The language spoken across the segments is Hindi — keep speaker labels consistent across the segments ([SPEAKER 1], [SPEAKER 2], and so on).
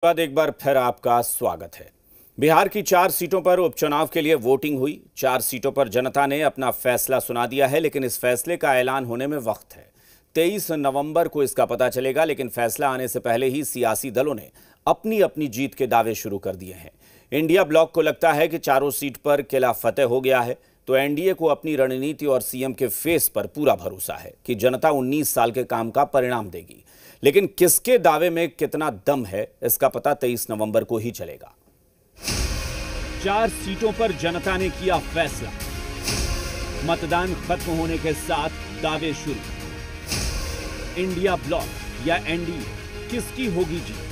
[SPEAKER 1] बाद एक बार फिर आपका स्वागत है। बिहार की 4 सीटों पर उपचुनाव के लिए वोटिंग हुई। 4 सीटों पर जनता ने अपना फैसला सुना दिया है, लेकिन इस फैसले का ऐलान होने में वक्त है। 23 नवंबर को इसका पता चलेगा, लेकिन फैसला आने से पहले ही सियासी दलों ने अपनी अपनी जीत के दावे शुरू कर दिए हैं। इंडिया ब्लॉक को लगता है कि चारों सीट पर किला फतेह हो गया है, तो एनडीए को अपनी रणनीति और सीएम के फेस पर पूरा भरोसा है कि जनता 19 साल के काम का परिणाम देगी। लेकिन किसके दावे में कितना दम है, इसका पता 23 नवंबर को ही चलेगा। 4 सीटों पर जनता ने किया फैसला। मतदान खत्म होने के साथ दावे शुरू। इंडिया ब्लॉक या एनडीए, किसकी होगी जीत?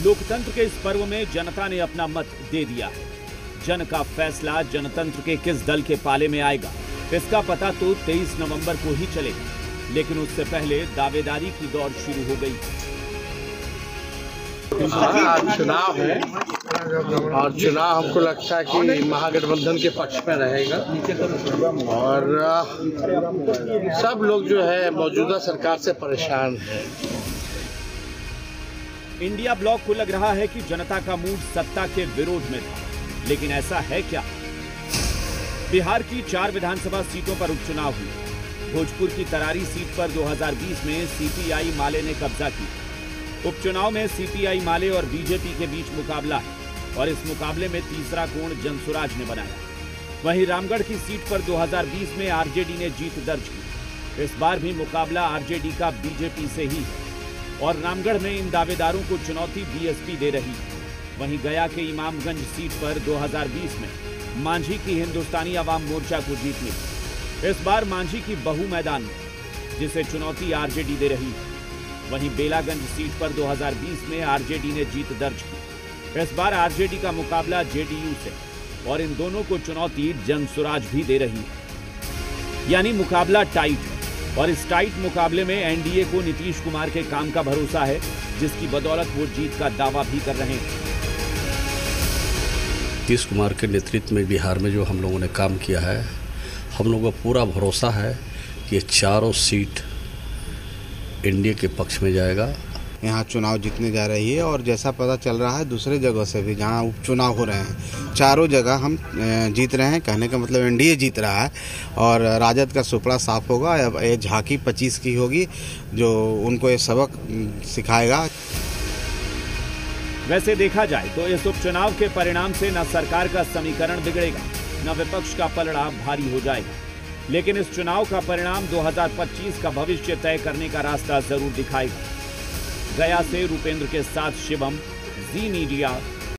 [SPEAKER 1] लोकतंत्र के इस पर्व में जनता ने अपना मत दे दिया है। जन का फैसला जनतंत्र के किस दल के पाले में आएगा, इसका पता तो 23 नवंबर को ही चलेगा। लेकिन उससे पहले दावेदारी की दौड़ शुरू हो गई।
[SPEAKER 2] आज चुनाव है और चुनाव हमको लगता है कि महागठबंधन के पक्ष में रहेगा और सब लोग जो है मौजूदा सरकार से परेशान है।
[SPEAKER 1] इंडिया ब्लॉक को लग रहा है कि जनता का मूड सत्ता के विरोध में था, लेकिन ऐसा है क्या? बिहार की 4 विधानसभा सीटों पर उपचुनाव हुए। भोजपुर की तरारी सीट पर 2020 में सीपीआई माले ने कब्जा किया। उपचुनाव में सीपीआई माले और बीजेपी के बीच मुकाबला है और इस मुकाबले में तीसरा कोण जनसुराज ने बनाया। वहीं रामगढ़ की सीट पर 2020 में आरजेडी ने जीत दर्ज की। इस बार भी मुकाबला आरजेडी का बीजेपी से ही है और रामगढ़ में इन दावेदारों को चुनौती बीएसपी दे रही है। वहीं गया के इमामगंज सीट पर 2020 में मांझी की हिंदुस्तानी अवाम मोर्चा को जीत मिली। इस बार मांझी की बहू मैदान में, जिसे चुनौती आरजेडी दे रही है। वहीं बेलागंज सीट पर 2020 में आरजेडी ने जीत दर्ज की। इस बार आरजेडी का मुकाबला जेडीयू से और इन दोनों को चुनौती जनसुराज भी दे रही है। यानी मुकाबला टाइट है और इस टाइट मुकाबले में एनडीए को नीतीश कुमार के काम का भरोसा है, जिसकी बदौलत वो जीत का दावा भी कर रहे हैं।
[SPEAKER 3] नीतीश कुमार के नेतृत्व में बिहार में जो हम लोगों ने काम किया है, हम लोगों को पूरा भरोसा है कि ये चारों सीट एनडीए के पक्ष में जाएगा।
[SPEAKER 4] यहाँ चुनाव जीतने जा रही है और जैसा पता चल रहा है दूसरे जगह से भी जहाँ उपचुनाव हो रहे हैं, चारों जगह हम जीत रहे हैं। कहने का मतलब एनडीए जीत रहा है और राजद का सुपड़ा साफ होगा। अब ये झांकी 25 की होगी जो उनको ये सबक सिखाएगा।
[SPEAKER 1] वैसे देखा जाए तो इस उपचुनाव के परिणाम से न सरकार का समीकरण बिगड़ेगा, न विपक्ष का पलड़ा भारी हो जाएगा। लेकिन इस चुनाव का परिणाम 2025 का भविष्य तय करने का रास्ता जरूर दिखाएगा। गया से रूपेंद्र के साथ शिवम, जी मीडिया,